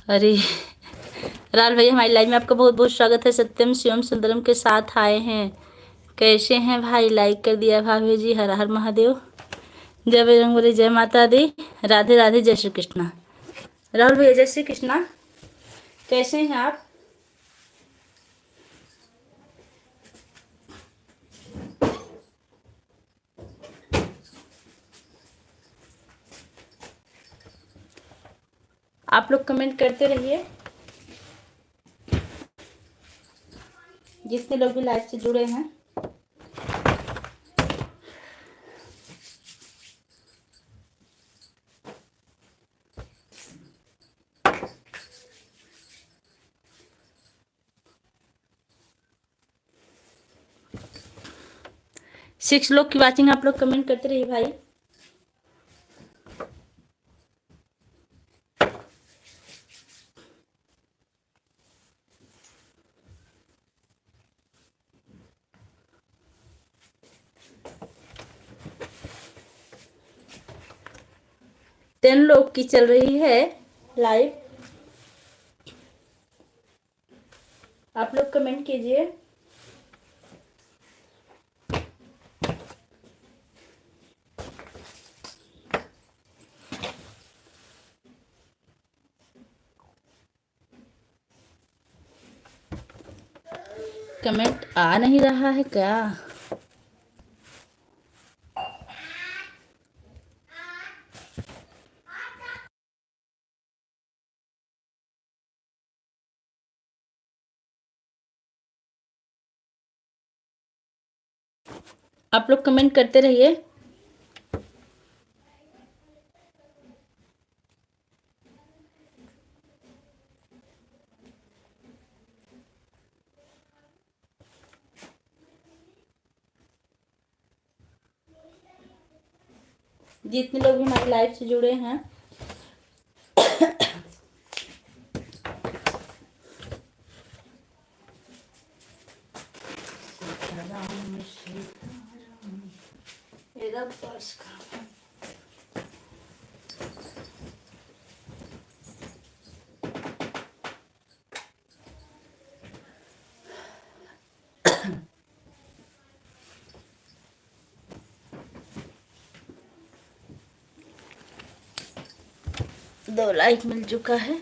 अरे राल भैया, हमारी लाइव में आपका बहुत बहुत स्वागत है। सत्यम शिवम सुंदरम के साथ आए हैं। कैसे हैं भाई? लाइक कर दिया भाभी जी। हर हर महादेव। जय बजरंगबली, जय माता दी। राधे राधे, जय श्री कृष्णा। राहुल भैया जय श्री कृष्णा। कैसे हैं आप? आप लोग कमेंट करते रहिए। जितने लोग भी लाइव से जुड़े हैं। सिक्स लोग की वाचिंग, आप लोग कमेंट करते रहिए भाई। टेन लोग की चल रही है लाइव। आप लोग कमेंट कीजिए। कमेंट आ नहीं रहा है क्या? आप लोग कमेंट करते रहिए। जितने लोग भी हमारे लाइव से जुड़े हैं। मेरा पर्स कहाँ है? दो लाइक मिल चुका है।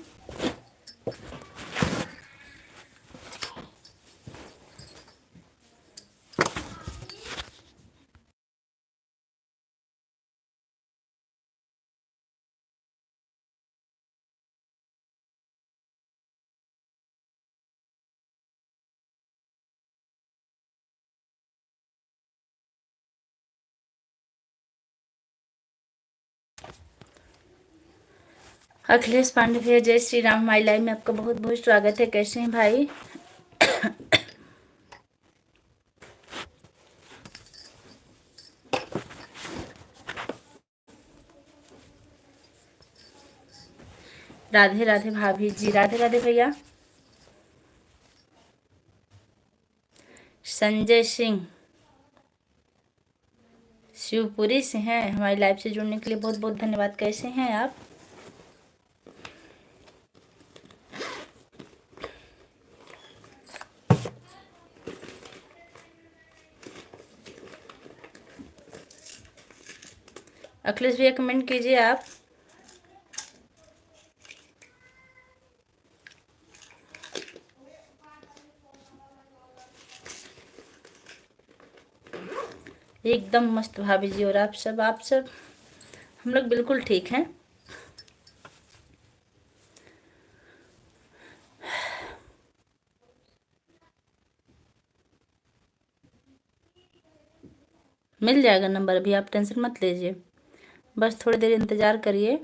अखिलेश पांडे भैया जय श्री राम। माई लाइव में आपका बहुत बहुत स्वागत है। कैसे हैं भाई? राधे राधे भाभी जी। राधे राधे भैया। संजय सिंह शिवपुरी से हैं। हमारी लाइव से जुड़ने के लिए बहुत बहुत धन्यवाद। कैसे हैं आप? अखिलेश भैया कमेंट कीजिए आप। एकदम मस्त भाभी जी। और आप सब हम लोग बिल्कुल ठीक हैं। मिल जाएगा नंबर, अभी आप टेंशन मत लीजिए। बस थोड़ी देर इंतज़ार करिए।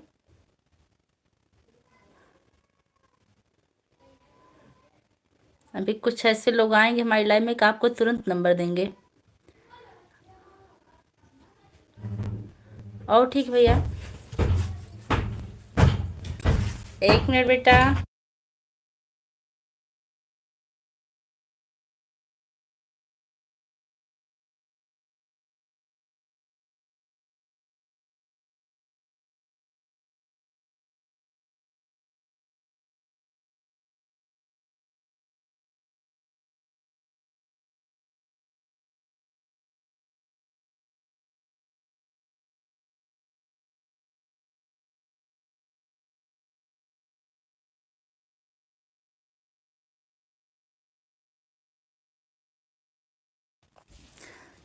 अभी कुछ ऐसे लोग आएंगे हमारी लाइव में कि आपको तुरंत नंबर देंगे। और ठीक भैया, एक मिनट बेटा।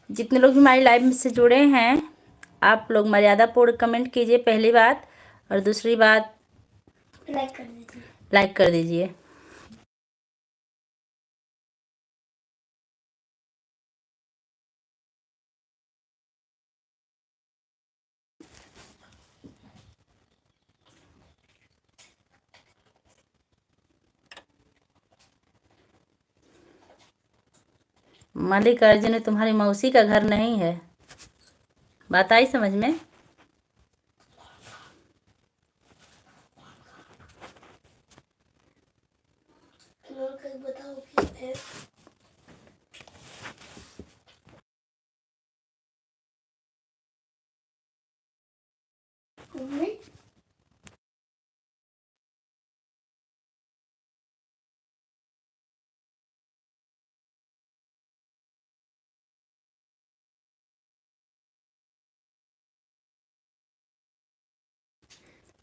जितने लोग भी हमारी लाइव से जुड़े हैं, आप लोग मर्यादापूर्ण कमेंट कीजिए पहली बात, और दूसरी बात लाइक कर दीजिए। मल्लिकार्जुन तुम्हारी मौसी का घर नहीं है, बात आई समझ में?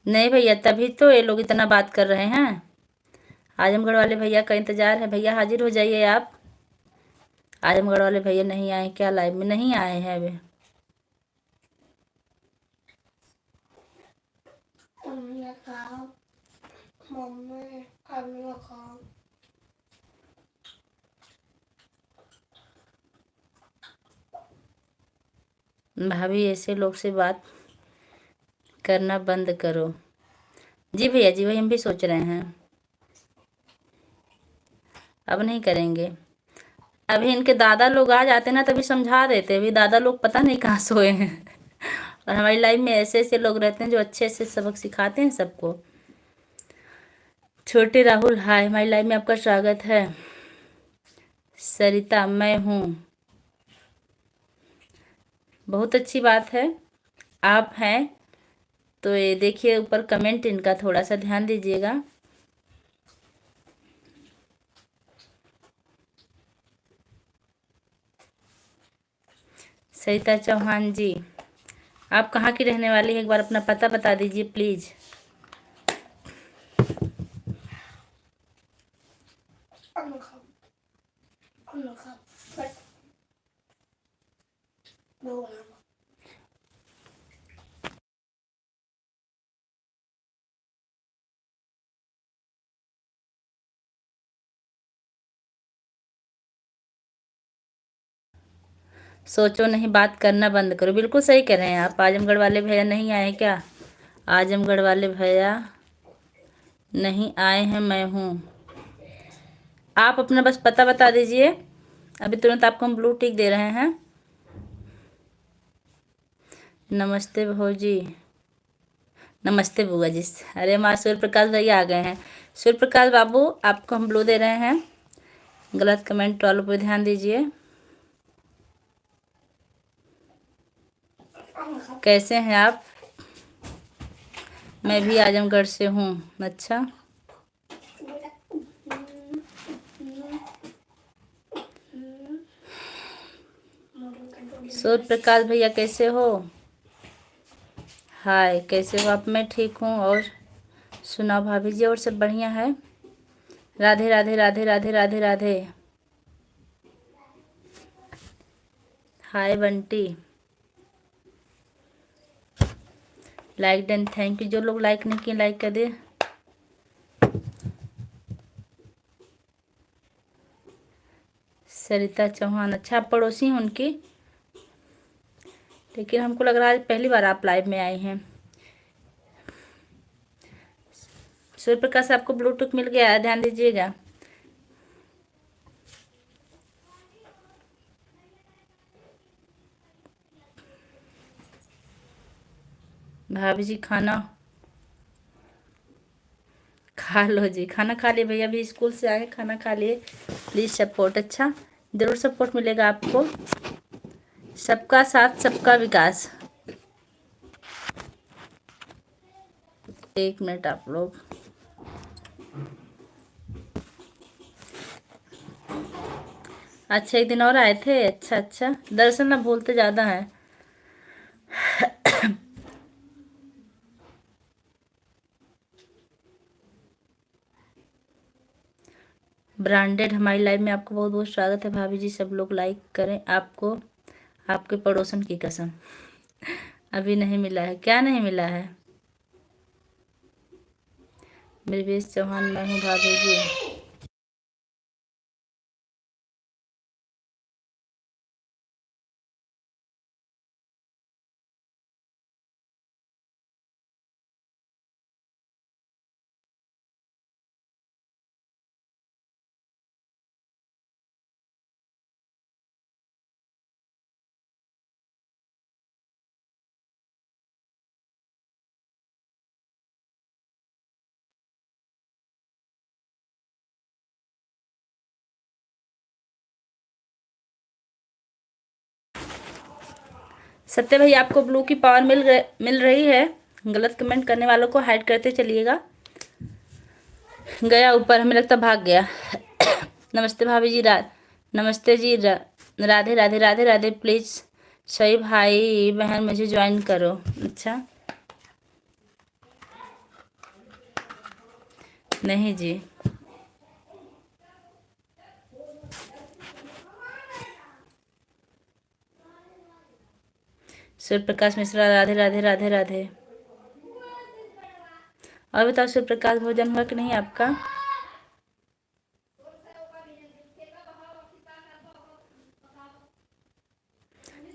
नहीं भैया, तभी तो ये लोग इतना बात कर रहे हैं। आजमगढ़ वाले भैया का इंतजार है। भैया हाजिर हो जाइए आप। आजमगढ़ वाले भैया नहीं आए क्या? लाइव में नहीं आए हैं अभी। भाभी ऐसे लोग से बात करना बंद करो। जी भैया, जी भाई, हम भी सोच रहे हैं, अब नहीं करेंगे। अभी इनके दादा लोग आ जाते ना तभी समझा देते, अभी दादा लोग पता नहीं कहाँ सोए हैं। और हमारी लाइफ में ऐसे ऐसे लोग रहते हैं जो अच्छे से सबक सिखाते हैं सबको। छोटे राहुल, हाय, हमारी लाइफ में आपका स्वागत है। सरिता, मैं हूँ, बहुत अच्छी बात है, आप हैं तो ये देखिए ऊपर कमेंट, इनका थोड़ा सा ध्यान दीजिएगा। सरिता चौहान जी, आप कहाँ की रहने वाली है? एक बार अपना पता बता दीजिए प्लीज़। सोचो नहीं, बात करना बंद करो। बिल्कुल सही कह रहे हैं आप। आजमगढ़ वाले भैया नहीं आए क्या? आजमगढ़ वाले भैया नहीं आए हैं, मैं हूँ। आप अपना बस पता बता दीजिए, अभी तुरंत आपको हम ब्लू टिक दे रहे हैं। नमस्ते भौजी, नमस्ते बुआ जी। अरे हमारे सूर्य प्रकाश भैया आ गए हैं। सूर्य प्रकाश बाबू, आपको हम ब्लू दे रहे हैं। गलत कमेंट वालों पर ध्यान दीजिए। कैसे हैं आप? मैं भी आजमगढ़ से हूँ। अच्छा, सूर्य प्रकाश भैया कैसे हो? हाय, कैसे हो आप? मैं ठीक हूँ। और सुनाओ भाभी जी, और सब बढ़िया है? Radhe Radhe Radhe Radhe Radhe Radhe. Hi Bunty, like done, thank you. जो लोग लाइक नहीं किए लाइक कर दे। सरिता चौहान, अच्छा आप पड़ोसी हैं उनकी, लेकिन हमको लग रहा है पहली बार आप लाइव में आई हैं। सूर्य प्रकाश, आपको ब्लूटूथ मिल गया है, ध्यान दीजिएगा। भाभी जी खाना खा लो जी। खाना खा लिए भैया, भी स्कूल से आए, खाना खा लिए। प्लीज़ सपोर्ट, अच्छा ज़रूर सपोर्ट मिलेगा आपको। सबका साथ सबका विकास। एक मिनट आप लोग, अच्छा एक दिन और आए थे। अच्छा अच्छा, दरअसल ना भूलते ज़्यादा हैं। ब्रांडेड, हमारी लाइव में आपको बहुत बहुत स्वागत है भाभी जी। सब लोग लाइक करें, आपको आपके पड़ोसन की कसम। अभी नहीं मिला है? क्या नहीं मिला है? ब्रजेश चौहान मैं हूँ भाभी जी। सत्य भाई आपको ब्लू की पावर मिल रही है। गलत कमेंट करने वालों को हाइड करते चलिएगा। गया ऊपर, हमें लगता भाग गया। नमस्ते भाभी जी, नमस्ते जी, राधे राधे राधे राधे। प्लीज़ सही भाई बहन मुझे ज्वाइन करो। अच्छा नहीं जी। सूर्य प्रकाश मिश्रा राधे राधे राधे राधे। और बताओ सूर्य प्रकाश भोजन हुआ कि नहीं आपका?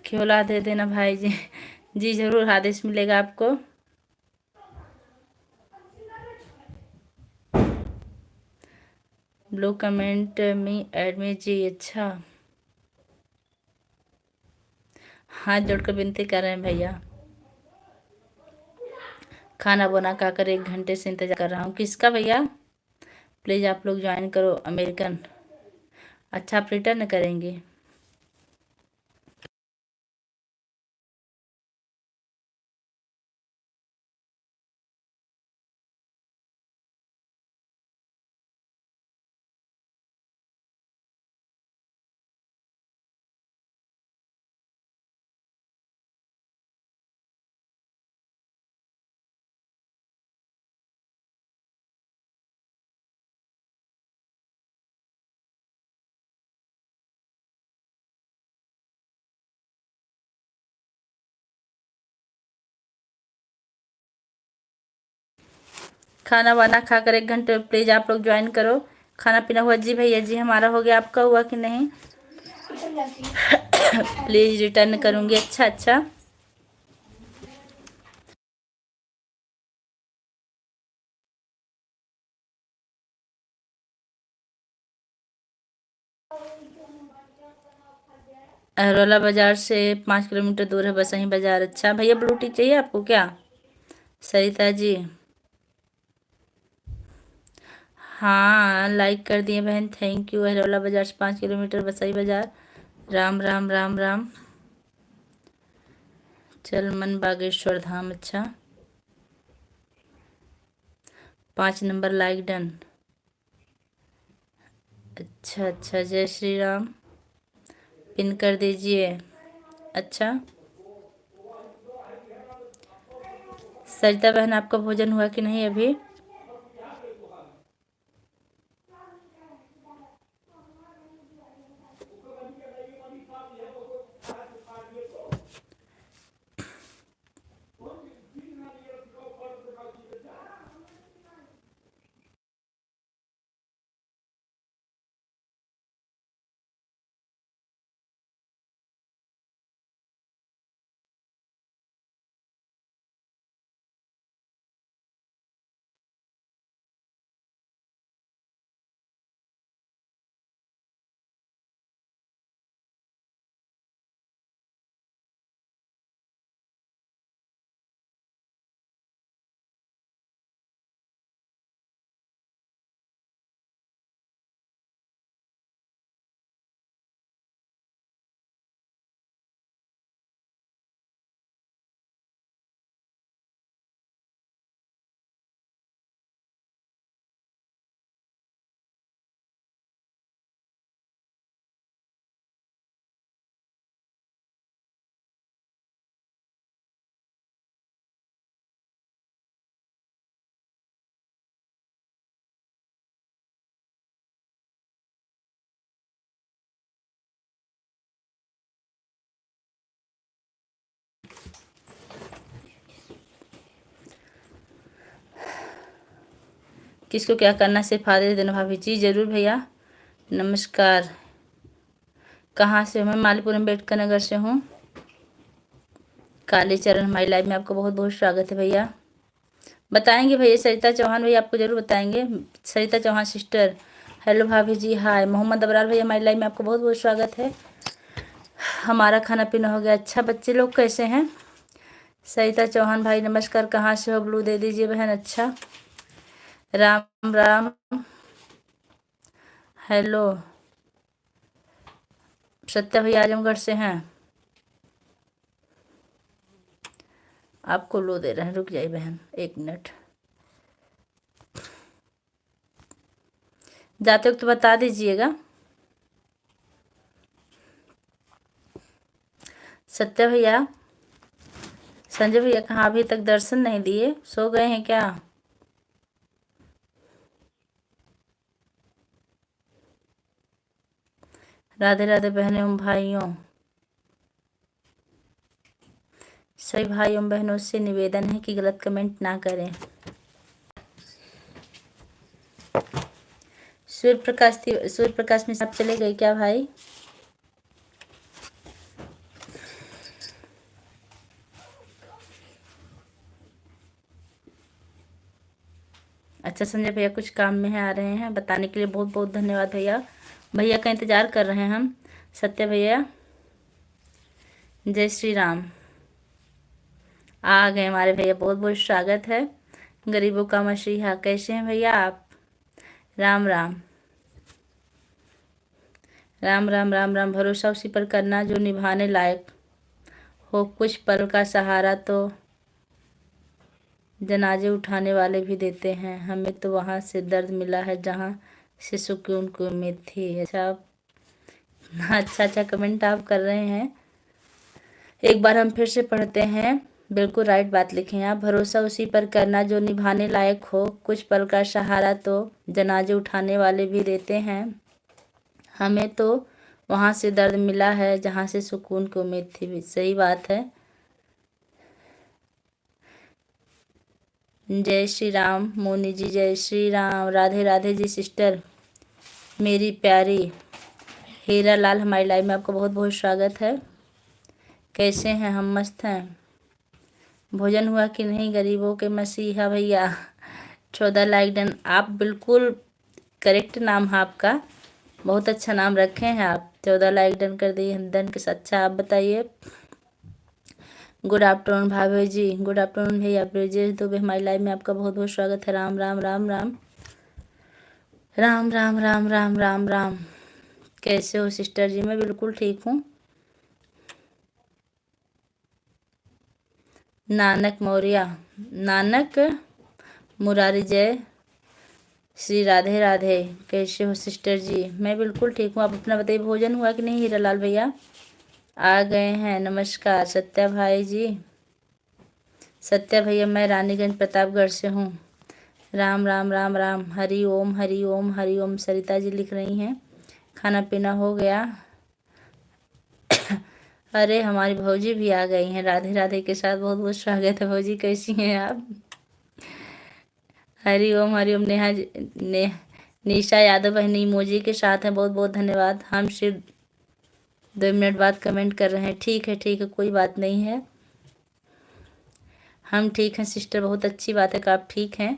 खिला दे देना भाई जी। जी जरूर, आदेश मिलेगा आपको। ब्लू कमेंट मी एड में जी। अच्छा, हाथ जोड़कर विनती कर रहे हैं भैया। खाना बना खाकर 1 घंटे से इंतजार कर रहा हूँ। किसका भैया? प्लीज़ आप लोग ज्वाइन करो। अमेरिकन। अच्छा, आप रिटर्न करेंगे? खाना वाना खाकर 1 घंटे, प्लीज़ आप लोग ज्वाइन करो। खाना पीना हुआ? जी भैया जी, हमारा हो गया। आपका हुआ कि नहीं? प्लीज़ रिटर्न करूँगी। अच्छा अच्छा। अरोला बाजार से 5 किलोमीटर दूर है बसही बाजार। अच्छा भैया, ब्लू टी चाहिए आपको क्या? सरिता जी, हाँ लाइक कर दिए बहन, थैंक यू। अरोला बाजार से 5 किलोमीटर बसही बाजार। राम राम राम राम। चल मन बागेश्वर धाम। अच्छा, 5 नंबर लाइक डन। अच्छा अच्छा, जय श्री राम। पिन कर दीजिए। अच्छा, सरिता बहन आपका भोजन हुआ कि नहीं अभी? किसको क्या करना सिर्फ आदेश देना भाभी जी। जरूर भैया। नमस्कार। कहाँ से हूँ मैं? मालीपुर अम्बेडकर नगर से हूँ। कालीचरण हमारी लाइव में आपका बहुत बहुत स्वागत है भैया। बताएंगे भैया सरिता चौहान भैया, आपको जरूर बताएंगे। सरिता चौहान सिस्टर, हेलो भाभी जी, हाय। मोहम्मद अबरार भैया हमारी लाइव में आपका बहुत बहुत स्वागत है। हमारा खाना पीना हो गया। अच्छा, बच्चे लोग कैसे हैं? सरिता चौहान भाई नमस्कार। कहाँ से हो? ब्लू दे दीजिए बहन। अच्छा, राम राम, हेलो। सत्या भैया आजमगढ़ से हैं। आपको लो दे रहे हैं, रुक जाइए बहन 1 मिनट। जाते वक्त तो बता दीजिएगा। सत्या भैया, संजय भैया कहाँ? अभी तक दर्शन नहीं दिए, सो गए हैं क्या? राधे राधे बहनों एवं भाइयों। सभी भाइयों बहनों से निवेदन है कि गलत कमेंट ना करें। सूर्य प्रकाश में आप चले गए क्या भाई? अच्छा संजय भैया कुछ काम में है, आ रहे हैं। बताने के लिए बहुत बहुत धन्यवाद भैया। भैया का इंतजार कर रहे हैं हम। सत्य भैया, जय श्री राम। आ गए हमारे भैया, बहुत बहुत स्वागत है। गरीबों का मसीहा, कैसे हैं भैया आप? राम राम राम राम राम राम। भरोसा उसी पर करना जो निभाने लायक हो, कुछ पल का सहारा तो जनाजे उठाने वाले भी देते हैं। हमें तो वहाँ से दर्द मिला है जहाँ से सुकून की उम्मीद थी। अच्छा, अच्छा अच्छा कमेंट आप कर रहे हैं। एक बार हम फिर से पढ़ते हैं। बिल्कुल राइट बात लिखे हैं आप। भरोसा उसी पर करना जो निभाने लायक हो, कुछ पल का सहारा तो जनाजे उठाने वाले भी देते हैं। हमें तो वहाँ से दर्द मिला है जहाँ से सुकून की उम्मीद थी। सही बात है। जय श्री राम मोनी जी, जय श्री राम। राधे राधे जी सिस्टर मेरी प्यारी। हीरा लाल हमारी लाइव में आपका बहुत बहुत स्वागत है। कैसे हैं? हम मस्त हैं। भोजन हुआ कि नहीं? गरीबों के मसीहा भैया 14 लाइक डन। आप बिल्कुल करेक्ट नाम है आपका, बहुत अच्छा नाम रखे हैं आप। 14 लाइक डन कर दिए डन के साथ। अच्छा आप बताइए। गुड आफ्टरनून भाभी जी। गुड आफ्टरनून भैया। ब्रिजेश दुबे हमारी लाइव में आपका बहुत बहुत स्वागत है। राम राम राम राम राम राम राम राम राम राम। कैसे हो सिस्टर जी? मैं बिल्कुल ठीक हूँ। नानक मौर्य, नानक मुरारी, जय श्री राधे राधे। कैसे हो सिस्टर जी? मैं बिल्कुल ठीक हूँ। आप अपना बताइए, भोजन हुआ कि नहीं? हीरा लाल भैया आ गए हैं। नमस्कार सत्या भाई जी। सत्या भैया मैं रानीगंज प्रतापगढ़ से हूँ। राम राम राम राम। हरि ओम हरि ओम हरि ओम। सरिता जी लिख रही हैं खाना पीना हो गया। अरे हमारी भौजी भी आ गई हैं राधे राधे के साथ। बहुत बहुत स्वागत है भौजी, कैसी हैं आप? हरि ओम हरि ओम। निशा यादव बहनी इमोजी के साथ हैं, बहुत बहुत धन्यवाद। हम सिर्फ 2 मिनट बाद कमेंट कर रहे हैं। ठीक है कोई बात नहीं है। हम ठीक हैं सिस्टर, बहुत अच्छी बात है कि आप ठीक हैं।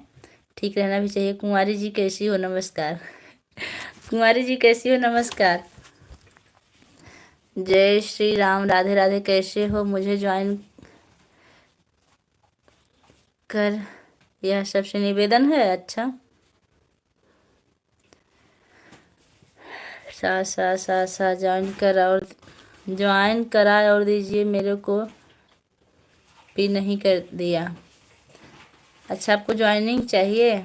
ठीक रहना भी चाहिए। कुंवारी जी कैसी हो? नमस्कार कुंवारी जी कैसी हो? नमस्कार। जय श्री राम। राधे राधे। कैसे हो? मुझे ज्वाइन कर यह सबसे निवेदन है। अच्छा, सा सा सा सा ज्वाइन करा और दीजिए, मेरे को भी नहीं कर दिया। अच्छा आपको ज्वाइनिंग चाहिए?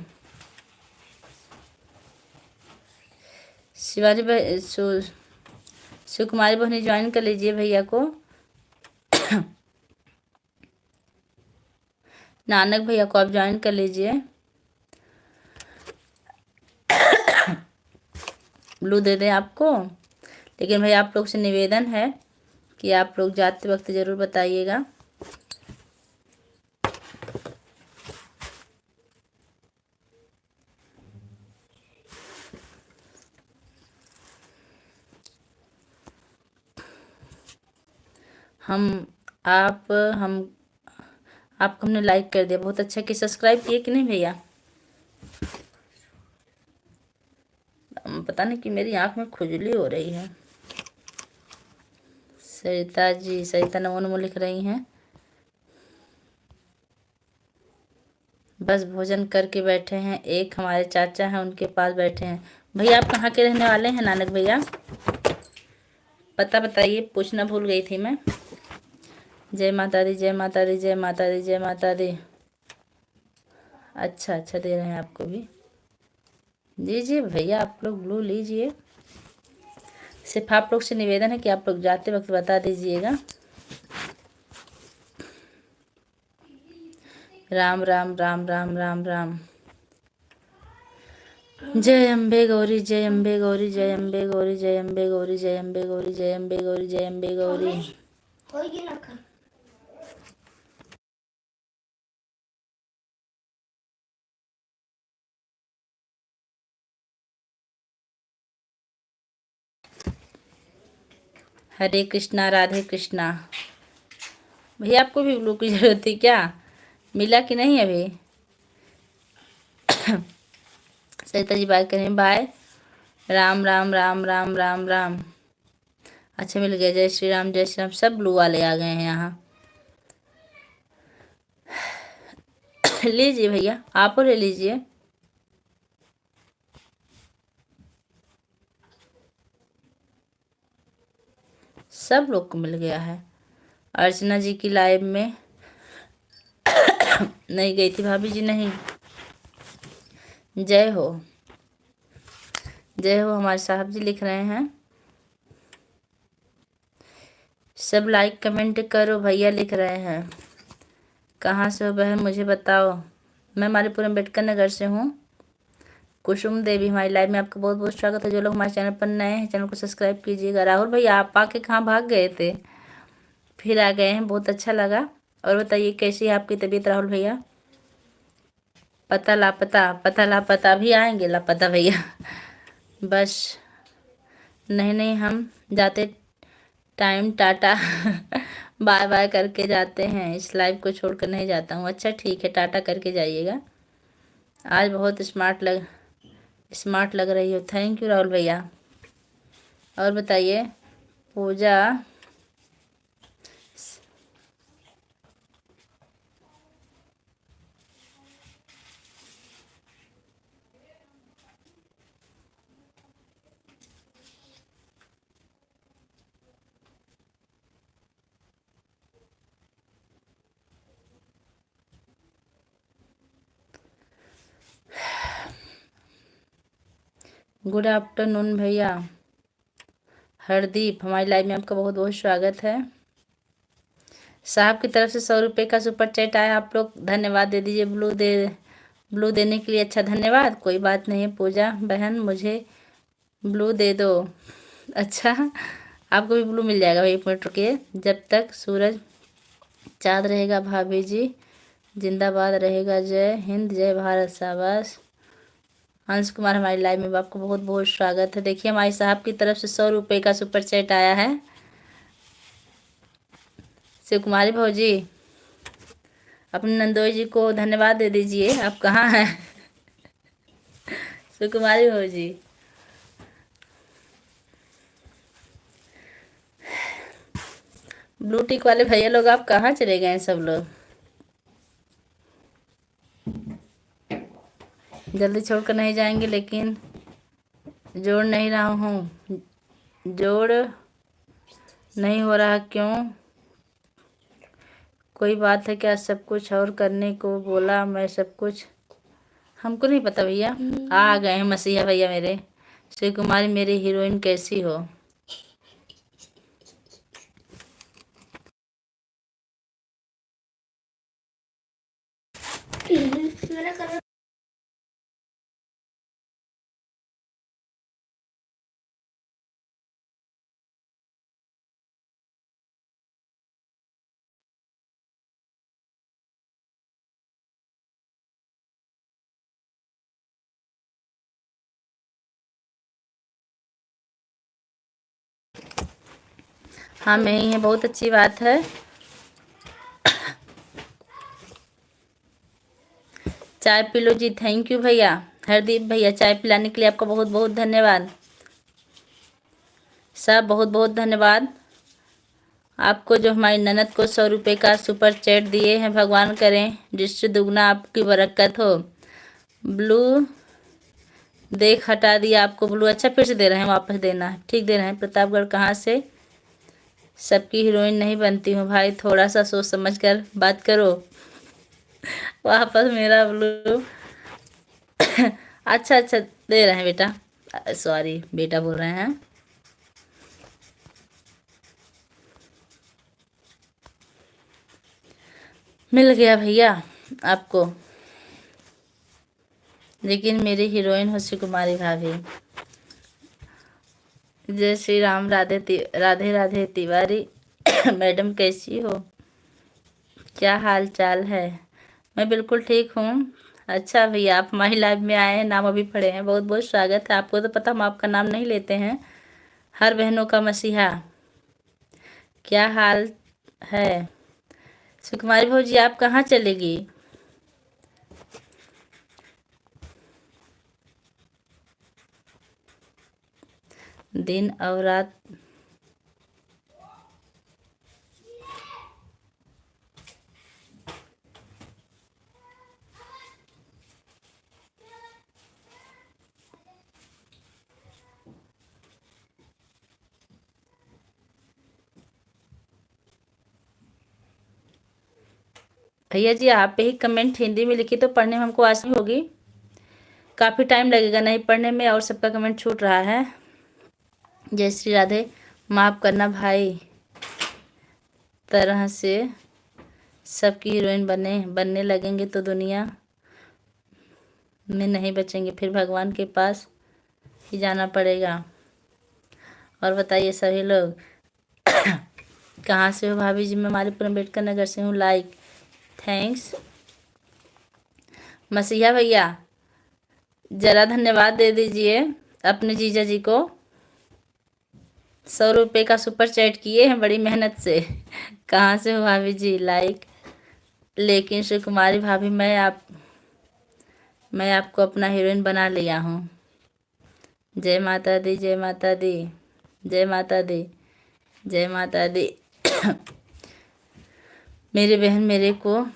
शिवानी सुकुमारी बहनी ज्वाइन कर लीजिए भैया को। नानक भैया को आप ज्वाइन कर लीजिए। ब्लू दे दें आपको। लेकिन भैया आप लोग से निवेदन है कि आप लोग जाते वक्त ज़रूर बताइएगा। हम आप हम आपको हमने लाइक कर दिया, बहुत अच्छा। कि सब्सक्राइब किए कि नहीं भैया? पता नहीं कि मेरी आँख में खुजली हो रही है। सरिता जी, सरिता नमो नमो लिख रही हैं। बस भोजन करके बैठे हैं, एक हमारे चाचा हैं उनके पास बैठे हैं। भैया आप कहाँ के रहने वाले हैं नानक भैया? पता बताइए, पूछना भूल गई थी मैं। जय माता दी, जय माता दी, जय माता दी, जय माता दी। अच्छा अच्छा, दे रहे हैं आपको भी। लीजिए भैया, आप लोग ब्लू लीजिए। सिर्फ आप लोग से निवेदन है कि आप लोग जाते वक्त बता दीजिएगा। राम राम राम राम राम राम। जय अम्बे गौरी, जय अम्बे गौरी, जय अम्बे गौरी, जय अम्बे गौरी, जय अम्बे गौरी, जय अम्बे गौरी, जय अम्बे गौरी। हरे कृष्णा राधे कृष्णा। भैया आपको भी ब्लू की जरूरत थी क्या? मिला कि नहीं अभी? सरिता जी बात करें, बाय। राम राम राम राम राम राम। अच्छा मिल गया, जय श्री राम, जय श्री राम। सब ब्लू वाले आ गए हैं यहाँ। लीजिए भैया, आप ले लीजिए। सब लोग को मिल गया है। अर्चना जी की लाइव में नहीं गई थी भाभी जी, नहीं। जय हो, जय हो। हमारे साहब जी लिख रहे हैं, सब लाइक कमेंट करो। भैया लिख रहे हैं, कहाँ से हो बहन मुझे बताओ। मैं मारीपुर अम्बेडकर नगर से हूँ। कुसुम देवी, हमारी लाइव में आपका बहुत बहुत स्वागत है। जो लोग हमारे चैनल पर नए हैं, चैनल को सब्सक्राइब कीजिएगा। राहुल भैया आप आके कहाँ भाग गए थे? फिर आ गए हैं, बहुत अच्छा लगा। और बताइए कैसी है आपकी तबीयत राहुल भैया? पता लापता, पता लापता, अभी आएंगे लापता भैया। बस, नहीं नहीं, हम जाते टाइम टाटा बाय बाय करके जाते हैं। इस लाइव को छोड़कर नहीं जाता हूँ। अच्छा ठीक है, टाटा करके जाइएगा। आज बहुत स्मार्ट लग रही हो। थैंक यू राहुल भैया। और बताइए पूजा। गुड आफ्टरनून भैया। हरदीप, हमारी लाइव में आपका बहुत बहुत स्वागत है। साहब की तरफ से 100 रुपये का सुपर चैट आया, आप लोग धन्यवाद दे दीजिए। ब्लू देने के लिए। अच्छा धन्यवाद, कोई बात नहीं। पूजा बहन मुझे ब्लू दे दो। अच्छा, आपको भी ब्लू मिल जाएगा भाई, 1 मिनट रुकिए। जब तक सूरज चाँद रहेगा भाभी जी जिंदाबाद रहेगा। जय हिंद, जय भारत। शाबाश। अंश कुमार, हमारी लाइव में आपको बहुत बहुत स्वागत है। देखिए हमारे साहब की तरफ से 100 रुपये का सुपर चैट आया है। शिव कुमारी भौजी, अपने नंदोई जी को धन्यवाद दे दीजिए। आप कहाँ हैं शिव कुमारी भौजी? ब्लू टिक वाले भैया लोग आप कहाँ चले गए सब लोग? जल्दी छोड़कर नहीं जाएंगे, लेकिन जोड़ नहीं रहा हूँ। जोड़ नहीं हो रहा क्यों? कोई बात है क्या? सब कुछ और करने को बोला मैं सब कुछ। हमको नहीं पता भैया। आ गए हैं मसीहा भैया मेरे। श्री कुमारी मेरी हीरोइन कैसी हो? हाँ मैं ही है, बहुत अच्छी बात है। चाय पी लो जी। थैंक यू भैया हरदीप भैया, चाय पिलाने के लिए आपका बहुत बहुत धन्यवाद। सब बहुत बहुत धन्यवाद आपको, जो हमारी ननद को 100 रुपये का सुपर चैट दिए हैं। भगवान करें जिससे दुगना आपकी बरकत हो। ब्लू देख हटा दिया आपको ब्लू। अच्छा फिर से दे रहे हैं, वापस देना है। ठीक दे रहे हैं। प्रतापगढ़ कहाँ से? सबकी हीरोइन नहीं बनती हूँ भाई, थोड़ा सा सोच समझ कर बात करो। वापस मेरा ब्लू। अच्छा अच्छा दे रहे हैं बेटा, सॉरी बेटा बोल रहे हैं। मिल गया भैया आपको, लेकिन मेरी हीरोइन हो सुकुमारी भाभी। जय श्री राम। राधे राधे तिवारी। मैडम कैसी हो, क्या हाल चाल है? मैं बिल्कुल ठीक हूँ। अच्छा भैया आप हमारी लाइव में आए हैं, नाम अभी पढ़े हैं, बहुत बहुत स्वागत है। आपको तो पता हम आपका नाम नहीं लेते हैं। हर बहनों का मसीहा, क्या हाल है? सुकुमारी भौजी आप कहाँ चलेगी? दिन और रात भैया जी आप ही कमेंट हिंदी में लिखी तो पढ़ने में हमको आसानी होगी। काफ़ी टाइम लगेगा नहीं पढ़ने में, और सबका कमेंट छूट रहा है। जय श्री राधे। माफ़ करना भाई, तरह से सबकी हीरोइन बनने लगेंगे तो दुनिया में नहीं बचेंगे, फिर भगवान के पास ही जाना पड़ेगा। और बताइए सभी लोग कहाँ से हो? भाभी जी मैं मालीपुर अम्बेडकर नगर से हूँ। Like thanks. मसीहा भैया ज़रा धन्यवाद दे दीजिए अपने जीजा जी को। 100 रुपये का सुपर चैट किए हैं बड़ी मेहनत से। कहाँ से हो भाभी जी? लाइक। लेकिन सुकुमारी भाभी मैं आपको अपना हीरोइन बना लिया हूँ। जय माता दी, जय माता दी, जय माता दी, जय माता दी। मेरी बहन मेरे को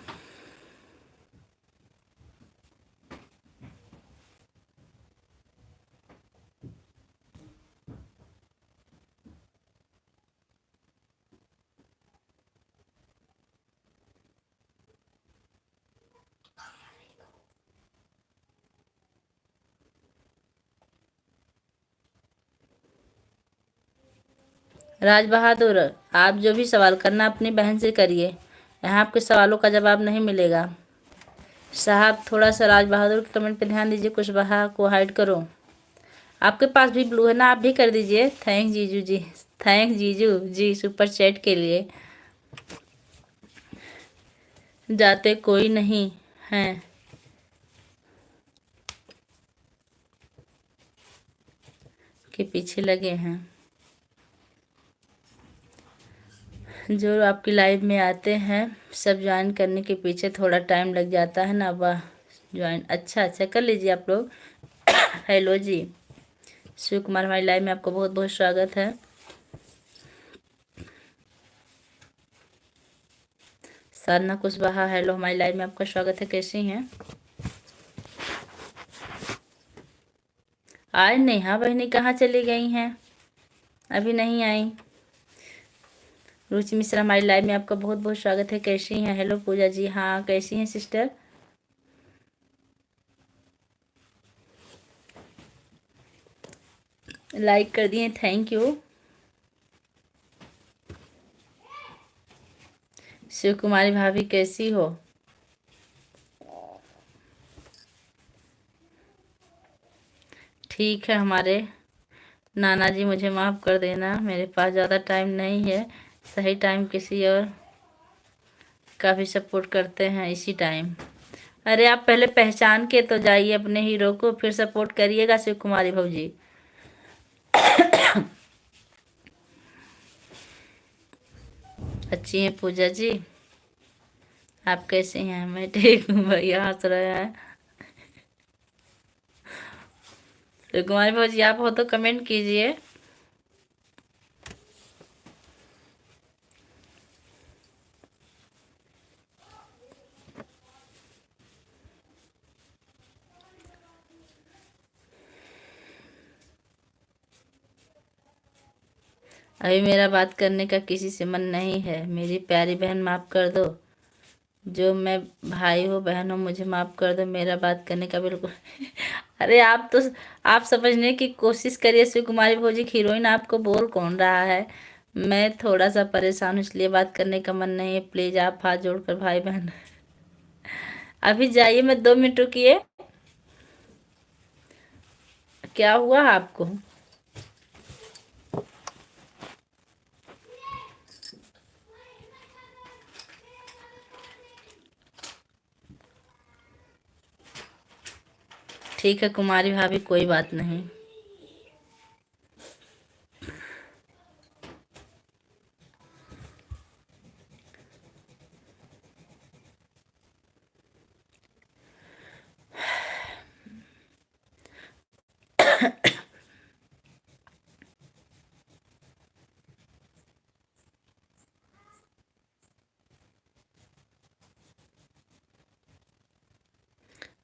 राज बहादुर, आप जो भी सवाल करना अपनी बहन से करिए, यहाँ आपके सवालों का जवाब नहीं मिलेगा। साहब थोड़ा सा राज बहादुर के कमेंट पे ध्यान दीजिए, कुशवाहा को हाइड करो। आपके पास भी ब्लू है ना, आप भी कर दीजिए। थैंक जीजू जी, थैंक जीजू जी सुपर चैट के लिए। जाते कोई नहीं हैं के पीछे लगे हैं। जो आपकी लाइव में आते हैं सब ज्वाइन करने के पीछे थोड़ा टाइम लग जाता है ना। वाह ज्वाइन, अच्छा अच्छा कर लीजिए आप लोग। हेलो जी शिव कुमार, हमारी लाइव में आपको बहुत बहुत स्वागत है। साधना कुशवाहा हेलो, हमारी लाइव में आपका स्वागत है। कैसी हैं? आज नेहा बहनी कहाँ चली गई हैं? अभी नहीं आई। रुचि मिश्रा, हमारी लाइव में आपका बहुत बहुत स्वागत है। कैसी हैं? हेलो पूजा जी, हाँ कैसी हैं सिस्टर? लाइक कर दिए, थैंक यू। शिव कुमारी भाभी कैसी हो? ठीक है हमारे नाना जी, मुझे माफ़ कर देना, मेरे पास ज़्यादा टाइम नहीं है। सही टाइम किसी और का भी सपोर्ट करते हैं इसी टाइम। अरे आप पहले पहचान के तो जाइए अपने हीरो को, फिर सपोर्ट करिएगा शिव कुमारी भाजी। अच्छी हैं पूजा जी। आप कैसे हैं? मैं ठीक हूँ भैया, हंस रहे हैं। तो कुमारी भौजी आप हो तो कमेंट कीजिए। अभी मेरा बात करने का किसी से मन नहीं है। मेरी प्यारी बहन माफ़ कर दो। जो मैं भाई हो बहन हो मुझे माफ़ कर दो। मेरा बात करने का बिल्कुल अरे आप तो, आप समझने की कोशिश करिए। शिव कुमारी भौजी हीरोइन आपको बोल कौन रहा है? मैं थोड़ा सा परेशान हूँ इसलिए बात करने का मन नहीं है। प्लीज़ आप हाथ जोड़कर भाई बहन अभी जाइए, मैं 2 मिनट रुकिए। क्या हुआ आपको? ठीक है कुमारी भाभी, कोई बात नहीं।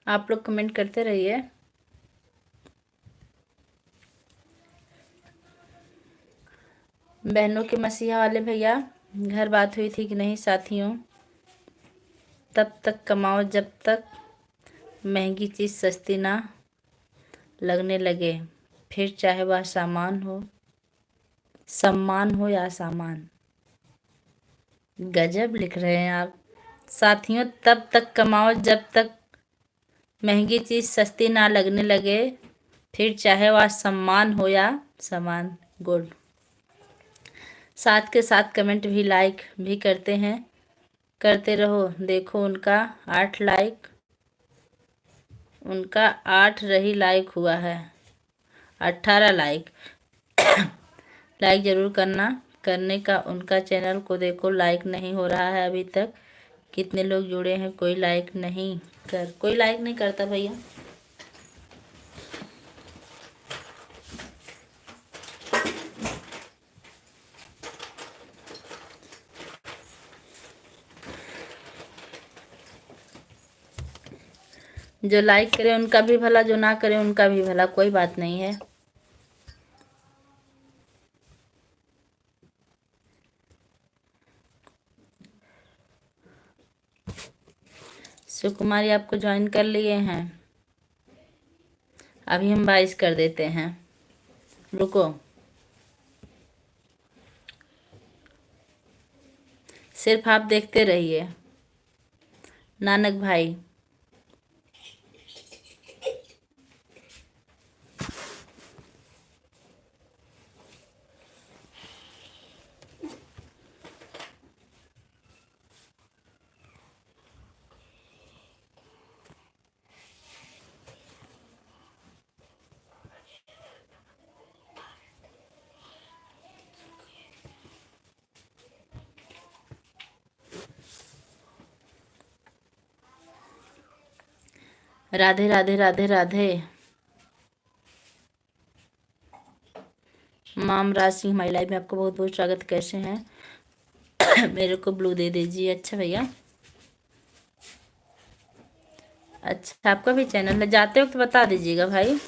आप लोग कमेंट करते रहिए। बहनों के मसीहा वाले भैया, घर बात हुई थी कि नहीं साथियों? तब तक कमाओ जब तक महंगी चीज़ सस्ती ना लगने लगे, फिर चाहे वह सम्मान हो या सामान। गजब लिख रहे हैं आप। साथियों, तब तक कमाओ जब तक महंगी चीज़ सस्ती ना लगने लगे, फिर चाहे वह सम्मान हो या सामान। गुड। साथ के साथ कमेंट भी लाइक भी करते हैं, करते रहो। देखो उनका 8 लाइक, उनका 8 रही लाइक हुआ है, 18 लाइक। लाइक ज़रूर करना, करने का। उनका चैनल को देखो, लाइक नहीं हो रहा है अभी तक। कितने लोग जुड़े हैं, कोई लाइक नहीं करता भैया। जो लाइक करे उनका भी भला, जो ना करे उनका भी भला, कोई बात नहीं है। शिव कुमारी आपको ज्वाइन कर लिए हैं। अभी हम 22 कर देते हैं, रुको। सिर्फ आप देखते रहिए। नानक भाई, राधे राधे राधे राधे। माम राज सिंह हमारी लाइफ में आपको बहुत बहुत स्वागत। कैसे हैं? मेरे को ब्लू दे दीजिए। अच्छा भैया, अच्छा आपका भी चैनल है? जाते वक्त बता दीजिएगा भाई।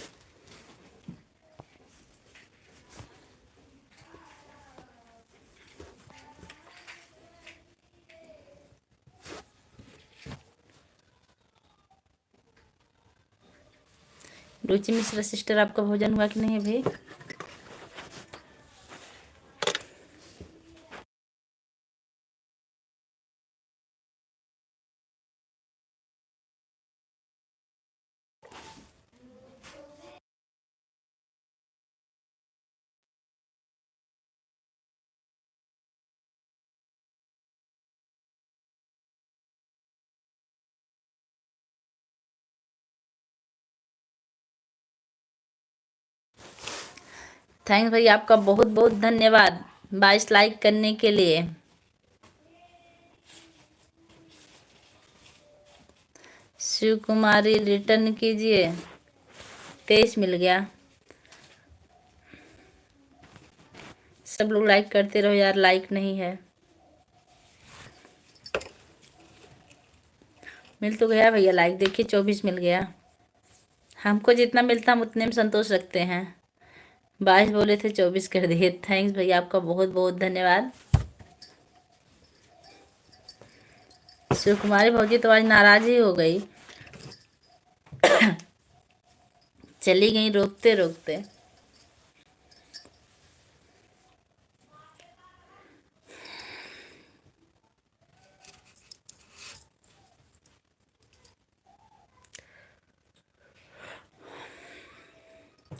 रुचि मिश्रा सिस्टर, आपका भोजन हुआ कि नहीं अभी? थैंक्स भैया, आपका बहुत बहुत धन्यवाद 22 लाइक करने के लिए। शिव कुमारी रिटर्न कीजिए। 23 मिल गया। सब लोग लाइक करते रहो यार, लाइक नहीं है। मिल तो गया भैया लाइक, देखिए 24 मिल गया। हमको जितना मिलता हम उतने में संतोष रखते हैं। 22 बोले थे 24 कर दिए। थैंक्स भैया, आपका बहुत बहुत धन्यवाद। शिव कुमारी भौजी तो आज नाराज ही हो गई, चली गई रोकते रोकते।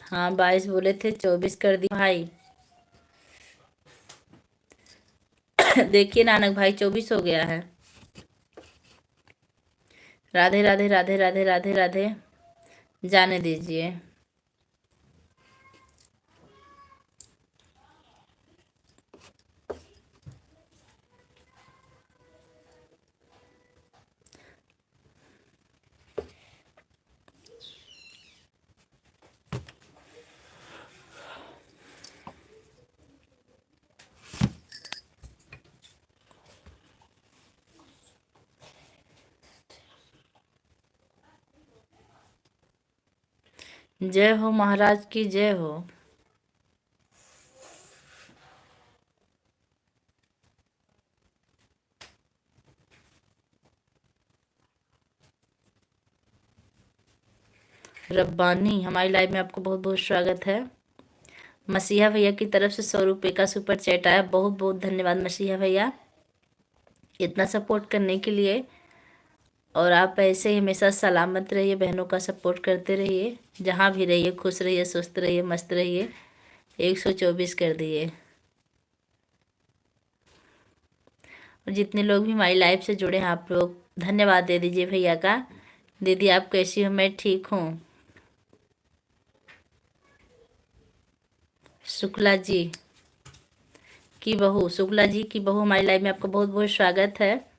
हाँ 22 बोले थे 24 कर दी भाई। देखिए नानक भाई 24 हो गया है। राधे राधे राधे राधे राधे राधे। जाने दीजिए। जय हो महाराज की जय हो। रब्बानी हमारी लाइव में आपको बहुत बहुत स्वागत है। मसीहा भैया की तरफ से 100 रुपये का सुपर चैट आया, बहुत बहुत धन्यवाद मसीहा भैया इतना सपोर्ट करने के लिए। और आप ऐसे ही हमेशा सलामत रहिए, बहनों का सपोर्ट करते रहिए, जहाँ भी रहिए खुश रहिए, स्वस्थ रहिए, मस्त रहिए। 124 कर दिए। और जितने लोग भी हमारी लाइफ से जुड़े हैं आप लोग धन्यवाद दे दीजिए भैया का। दीदी आप कैसी हो? मैं ठीक हूँ। शुक्ला जी की बहू, शुक्ला जी की बहू हमारी लाइफ में आपका बहुत बहुत स्वागत है।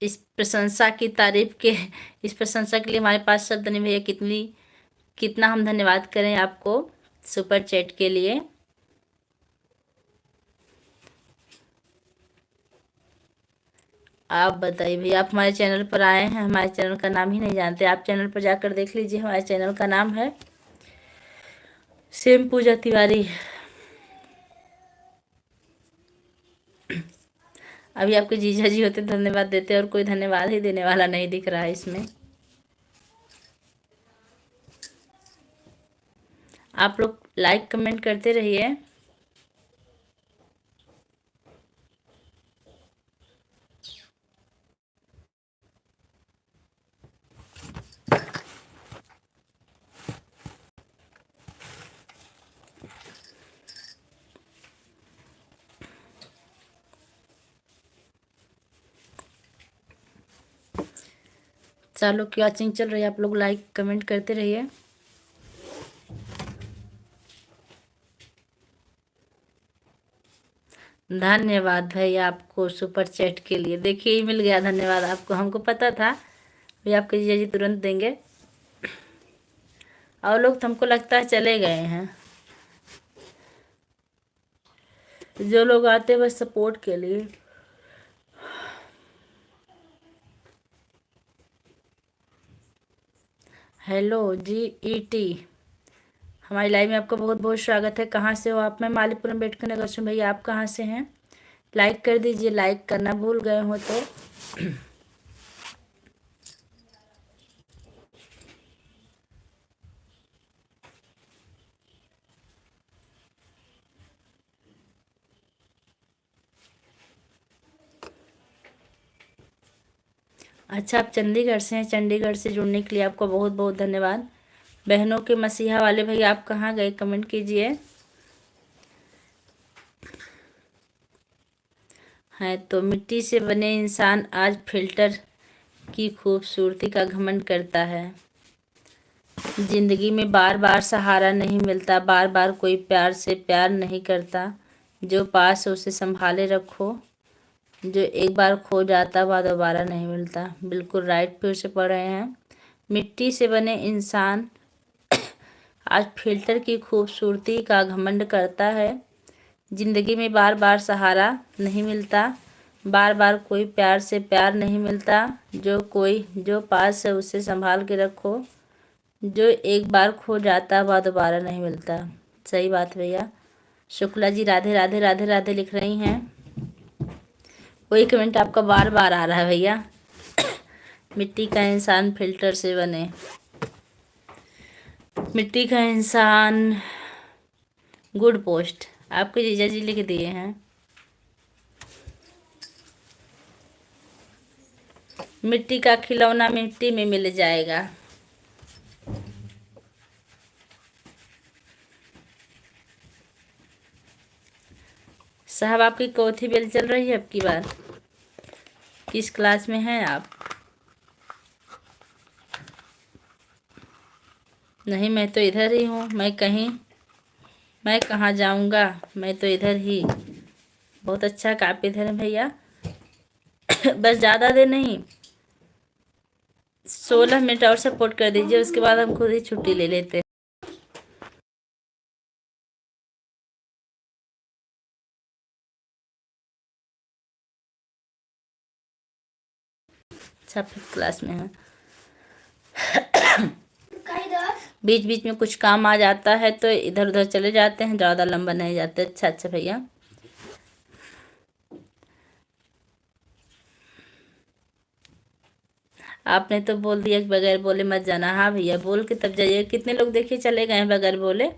इस प्रशंसा की तारीफ के, इस प्रशंसा के लिए हमारे पास शब्द नहीं भैया, कितना हम धन्यवाद करें आपको सुपर चैट के लिए। आप बताइए भैया, आप हमारे चैनल पर आए हैं, हमारे चैनल का नाम ही नहीं जानते। आप चैनल पर जाकर देख लीजिए, हमारे चैनल का नाम है सेम पूजा तिवारी। अभी आपके जीजा जी होते धन्यवाद देते, और कोई धन्यवाद ही देने वाला नहीं दिख रहा है इसमें। आप लोग लाइक कमेंट करते रहिए। चलो क्या वाचिंग चल रही है, आप लोग लाइक कमेंट करते रहिए। धन्यवाद भैया आपको सुपर चैट के लिए। देखिए ही मिल गया, धन्यवाद आपको। हमको पता था भैया आपके जीजा जी तुरंत देंगे। और लोग तो हमको लगता है चले गए हैं। जो लोग आते हैं बस सपोर्ट के लिए। हेलो GET, हमारी लाइव में आपका बहुत बहुत स्वागत है। कहाँ से हो आप? मैं मालीपुरम अम्बेडकर नगर से। भैया आप कहाँ से हैं? लाइक कर दीजिए, लाइक करना भूल गए हो तो। अच्छा आप चंडीगढ़ से हैं, चंडीगढ़ से जुड़ने के लिए आपका बहुत बहुत धन्यवाद। बहनों के मसीहा वाले भैया आप कहाँ गए? कमेंट कीजिए। है तो मिट्टी से बने इंसान आज फिल्टर की खूबसूरती का घमंड करता है। जिंदगी में बार बार सहारा नहीं मिलता, बार बार कोई प्यार से प्यार नहीं करता। जो पास हो उसे संभाले रखो, जो एक बार खो जाता वह दोबारा नहीं मिलता। बिल्कुल राइट, फिर से पढ़ रहे हैं। मिट्टी से बने इंसान आज फिल्टर की खूबसूरती का घमंड करता है। जिंदगी में बार बार सहारा नहीं मिलता, बार बार कोई प्यार से प्यार नहीं मिलता। जो पास है उसे संभाल के रखो, जो एक बार खो जाता वह दोबारा नहीं मिलता। सही बात भैया। शुक्ला जी राधे राधे राधे राधे लिख रही हैं। कोई कमेंट आपका बार बार आ रहा है भैया। मिट्टी का इंसान फिल्टर से बने, मिट्टी का इंसान गुड पोस्ट आपके जीजा जी लिख दिए हैं। मिट्टी का खिलौना मिट्टी में मिल जाएगा। साहब आपकी कौथी बेल चल रही है अब की बार? किस क्लास में हैं आप? नहीं, मैं तो इधर ही हूँ। मैं कहाँ जाऊँगा, मैं तो इधर ही। बहुत अच्छा कापी इधर है भैया। बस ज़्यादा देर नहीं, 16 मिनट और सपोर्ट कर दीजिए, उसके बाद हम खुद ही छुट्टी ले लेते हैं। अच्छा, 5th क्लास में है। बीच बीच में कुछ काम आ जाता है तो इधर उधर चले जाते हैं, ज़्यादा लंबा नहीं जाते। अच्छा अच्छा भैया। आपने तो बोल दिया कि बगैर बोले मत जाना। हाँ भैया, बोल के तब जाइए। कितने लोग देखिए चले गए हैं बगैर बोले,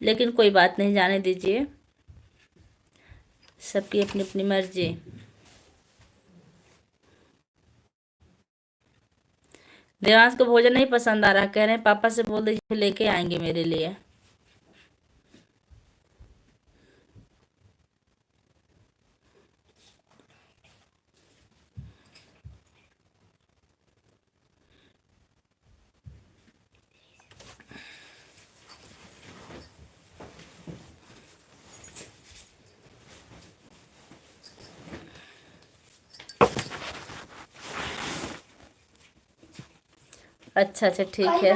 लेकिन कोई बात नहीं, जाने दीजिए, सबकी अपनी अपनी मर्जी। देवांश को भोजन नहीं पसंद आ रहा, कह रहे हैं पापा से बोल दीजिए लेके आएंगे मेरे लिए। अच्छा अच्छा ठीक है।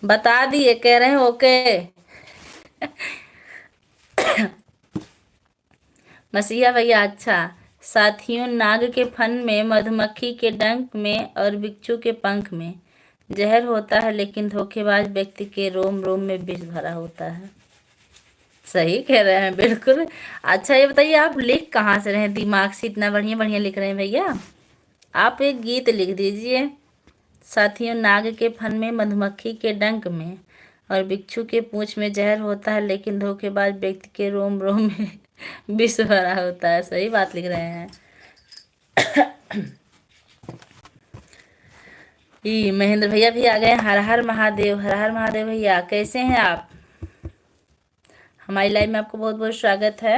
बता दिए, कह रहे हैं ओके। मसीहा भैया अच्छा। साथियों, नाग के फन में, मधुमक्खी के डंक में और बिच्छू के पंख में जहर होता है, लेकिन धोखेबाज व्यक्ति के रोम रोम में विष भरा होता है। सही कह रहे हैं बिल्कुल। अच्छा ये बताइए, आप लिख कहाँ से रहे हैं? दिमाग से इतना बढ़िया बढ़िया लिख रहे हैं भैया। आप एक गीत लिख दीजिए। साथियों, नाग के फन में, मधुमक्खी के डंक में और बिच्छू के पूंछ में जहर होता है, लेकिन धोखेबाज व्यक्ति के रोम रोम में विष भरा होता है। सही बात लिख रहे हैं। ये महेंद्र भैया भी आ गए। हर हर महादेव, हर हर महादेव भैया, कैसे हैं आप? हमारी लाइव में आपको बहुत बहुत स्वागत है।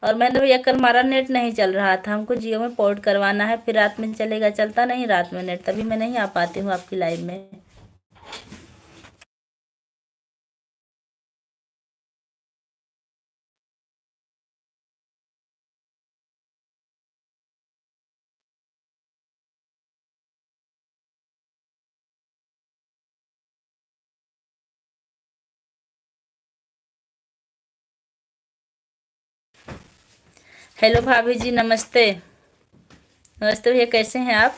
और महेंद्र भैया, कल हमारा नेट नहीं चल रहा था, हमको जियो में पोर्ट करवाना है, फिर रात में चलेगा। चलता नहीं रात में नेट, तभी मैं नहीं आ पाती हूँ आपकी लाइव में। हेलो भाभी जी, नमस्ते। नमस्ते भैया, कैसे हैं आप?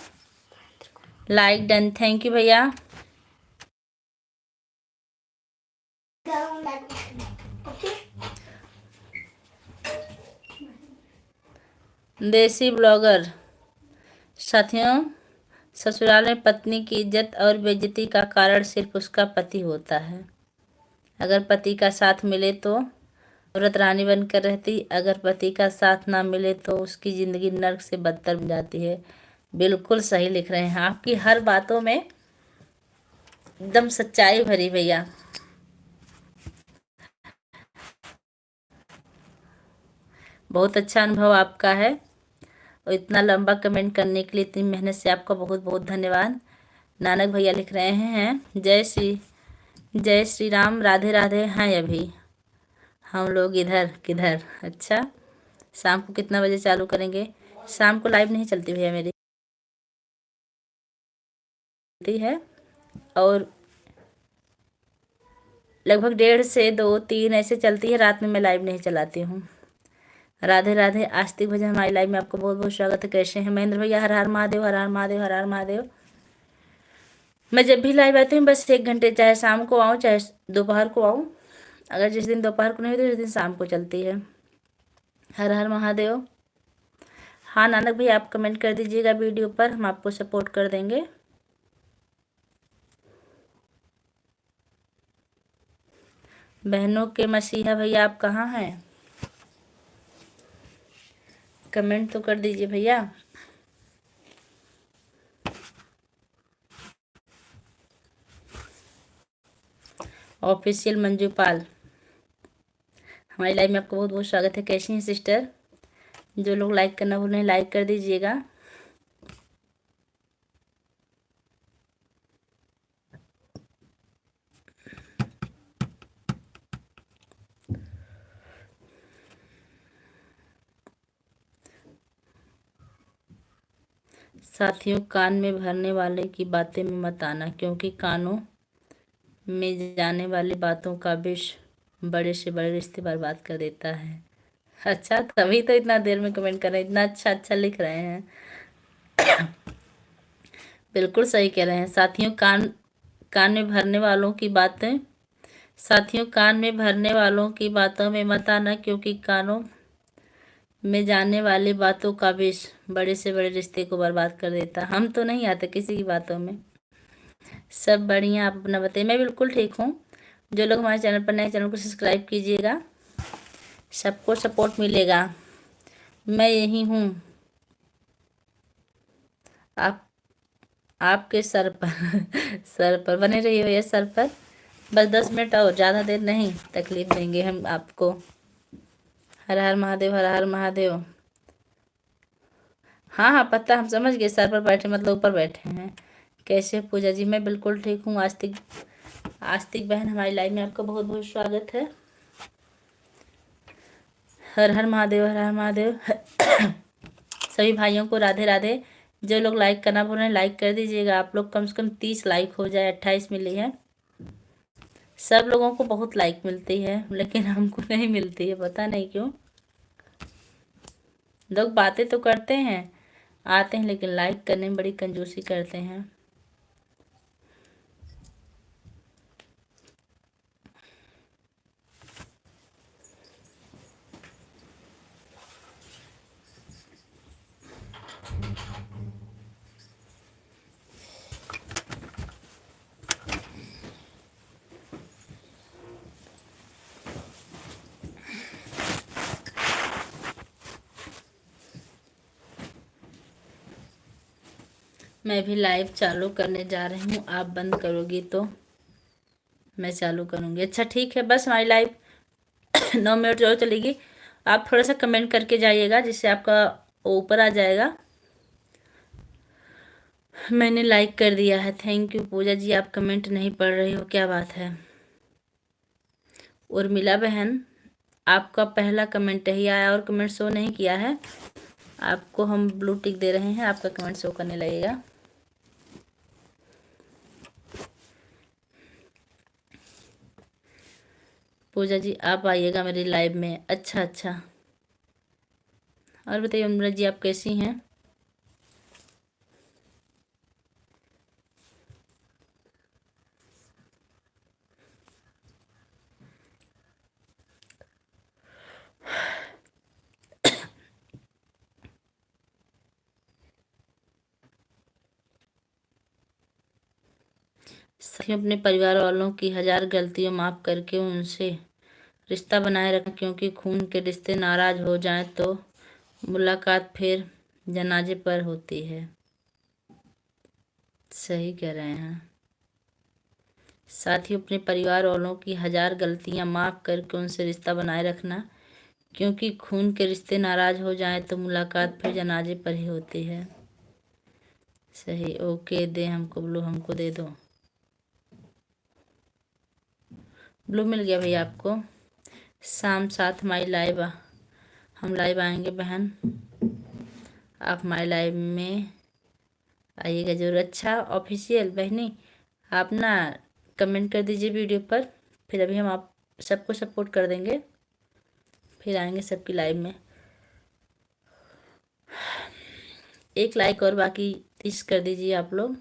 लाइक डन, थैंक यू भैया। देसी ब्लॉगर। साथियों, ससुराल में पत्नी की इज्जत और बेइज्जती का कारण सिर्फ उसका पति होता है। अगर पति का साथ मिले तो औरत रानी बनकर रहती, अगर पति का साथ ना मिले तो उसकी ज़िंदगी नर्क से बदतर बन जाती है। बिल्कुल सही लिख रहे हैं, आपकी हर बातों में एकदम सच्चाई भरी भैया। बहुत अच्छा अनुभव आपका है, और इतना लंबा कमेंट करने के लिए, इतनी मेहनत से आपका बहुत बहुत धन्यवाद। नानक भैया लिख रहे हैं जय श्री राम, राधे राधे। हैं अभी हम लोग इधर किधर। अच्छा, शाम को कितना बजे चालू करेंगे? शाम को लाइव नहीं चलती भैया मेरी है, और लगभग 1:30 से 2, 3 ऐसे चलती है। रात में मैं लाइव नहीं चलाती हूँ। राधे राधे। आस्तिक भजन हमारी लाइव में आपको बहुत बहुत स्वागत है। कैसे हैं महेंद्र भैया? हर हर महादेव, हर हर महादेव, हर हर महादेव। मैं जब भी लाइव आती हूँ बस 1 घंटे, चाहे शाम को आऊँ चाहे दोपहर को आऊँ। अगर जिस दिन दोपहर को नहीं होती उस दिन शाम को चलती है। हर हर महादेव। हाँ नानक भैया, आप कमेंट कर दीजिएगा वीडियो पर, हम आपको सपोर्ट कर देंगे। बहनों के मसीहा भैया आप कहाँ हैं? कमेंट तो कर दीजिए भैया। ऑफिशियल मंजू पाल, हमारी लाइव में आपको बहुत बहुत स्वागत है। कैसी हैं सिस्टर? जो लोग लाइक करना भूल रहे हैं लाइक कर दीजिएगा। साथियों, कान में भरने वाले की बातें में मत आना, क्योंकि कानों में जाने वाली बातों का विष बड़े से बड़े रिश्ते बर्बाद कर देता है। अच्छा, तभी तो इतना देर में कमेंट कर रहे हैं, इतना अच्छा अच्छा लिख रहे हैं। बिल्कुल सही कह रहे हैं साथियों। कान में भरने वालों की बातें, साथियों कान में भरने वालों की बातों में मत आना, क्योंकि कानों में जाने वाली बातों का विष बड़े से बड़े रिश्ते को बर्बाद कर देता। हम तो नहीं आते किसी की बातों में। सब बढ़िया, आप अपना बताइए। मैं बिल्कुल ठीक हूँ। जो लोग हमारे चैनल पर नए, चैनल को सब्सक्राइब कीजिएगा, सबको सपोर्ट मिलेगा। मैं यही हूँ आप आपके सर पर सर पर बने रहिए भैया, सर पर। बस 10 मिनट और, ज़्यादा देर नहीं तकलीफ देंगे हम आपको। हर हर महादेव, हर हर महादेव। हाँ हाँ पता, हम समझ गए। सर पर बैठे मतलब ऊपर बैठे हैं। कैसे हो पूजा जी? मैं बिल्कुल ठीक हूँ। आस्तिक बहन हमारी लाइव में आपका बहुत बहुत स्वागत है। हर हर महादेव, हर हर महादेव। सभी भाइयों को राधे राधे। जो लोग लाइक करना भूल रहे हैं लाइक कर दीजिएगा। आप लोग कम से कम 30 लाइक हो जाए। 28 मिली है। सब लोगों को बहुत लाइक मिलती है लेकिन हमको नहीं मिलती है, पता नहीं क्यों। लोग बातें तो करते हैं, आते हैं, लेकिन लाइक करने में बड़ी कंजूसी करते हैं। मैं भी लाइव चालू करने जा रही हूँ। आप बंद करोगी तो मैं चालू करूँगी। अच्छा ठीक है, बस हमारी लाइव 9 मिनट जो चलेगी। आप थोड़ा सा कमेंट करके जाइएगा जिससे आपका ऊपर आ जाएगा। मैंने लाइक कर दिया है। थैंक यू पूजा जी। आप कमेंट नहीं पढ़ रही हो, क्या बात है? उर्मिला बहन, आपका पहला कमेंट ही आया और कमेंट शो नहीं किया है। आपको हम ब्लू टिक दे रहे हैं, आपका कमेंट शो करने लगेगा। पूजा जी आप आइएगा मेरी लाइव में। अच्छा अच्छा, और बताइए उर्मिला जी आप कैसी हैं? सभी अपने परिवार वालों की 1000 गलतियों माफ़ करके उनसे रिश्ता बनाए रखें, क्योंकि खून के रिश्ते नाराज हो जाएं तो मुलाकात फिर जनाजे पर होती है। सही कह रहे हैं। साथ ही अपने परिवार वालों की 1000 गलतियां माफ़ करके उनसे रिश्ता बनाए रखना, क्योंकि खून के रिश्ते नाराज हो जाएं तो मुलाकात फिर जनाजे पर ही होती है। सही, ओके दे हमको ब्लू, हमको दे दो। ब्लू मिल गया भैया आपको। शाम 7 हमारी लाइव, हम लाइव आएंगे बहन, आप हमारे लाइव में आइएगा जरूर। अच्छा ऑफिशियल बहनी, आप ना कमेंट कर दीजिए वीडियो पर, फिर अभी हम आप सबको सपोर्ट कर देंगे, फिर आएंगे सबकी लाइव में। एक लाइक और बाकी 30 कर दीजिए आप लोग।